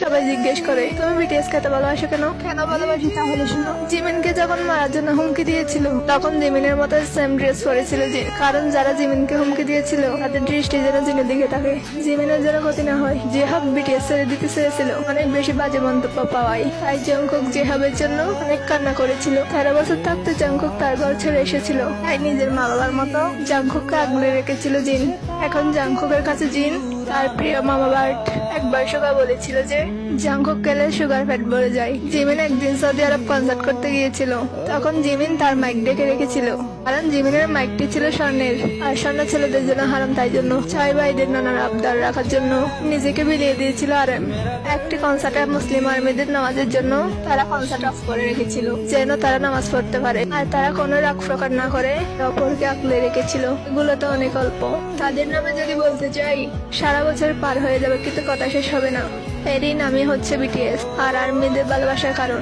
সবাই জিজ্ঞেস করে তুমি বিটিএস কে এত ভালোবাসো কেন? কেন ভালোবাসি তাহলে শোনো। জিমিনকে যখন মারার জন্য হুমকি দিয়েছিল তখন জিমিনের মতো সেম ড্রেস পরেছিল যে, কারণ যারা জিমিনকে হুমকি দিয়েছিল তাদের দৃষ্টি যেন জিনের দিকে থাকে, জিমিনের যেন ক্ষতি না হয়। জেহাব বিটিএস ছেড়ে দিতে চেয়েছিল অনেক বেশি বাজে মন্তব্য পাওয়ায়, তাই জংকুক জেহাবের জন্য অনেক কান্না করেছিল। 13 বছর থাকতে জংকুক তার ঘর ছেড়ে এসেছিল, তাই নিজের মা বাবার মতো জংকুককে আগলে রেখেছিল জিন। এখন জংকুকের কাছে জিন তার প্রিয় মামা বার্ট। একবার সুগা বলেছিল যে জাংকুক গেলে সুগার ফ্যাট বেড়ে যায়। জিমিন একদিন সৌদি আরব কনসার্ট করতে গিয়েছিল, তখন জিমিন তার মাইক ডেকে রেখেছিল, কারণ জিমিনের মাইকটি ছিল স্বর্ণের, আর স্বর্ণ ছেলেদের জন্য হারাম, তাই জন্য ছয় ভাইদের নানার আবদার রাখার জন্য নিজেকে বিলিয়ে দিয়েছিল আরএম। একটি কনসার্টে মুসলিম আর্মিদের নামাজের জন্য তারা কনসার্ট অফ করে রেখেছিল, যেন তারা নামাজ পড়তে পারে, আর তারা কোনো রাগ প্রকার না করে অপরকে আঁকলে রেখেছিল। এগুলো তো অনেক অল্প, তাদের নামে যদি বলতে চাই সারা বছর পার হয়ে যাবে, কিন্তু কথা শেষ হবে না। এরই নামই হচ্ছে বিটিএস আর আর্মিদের ভালোবাসার কারণ।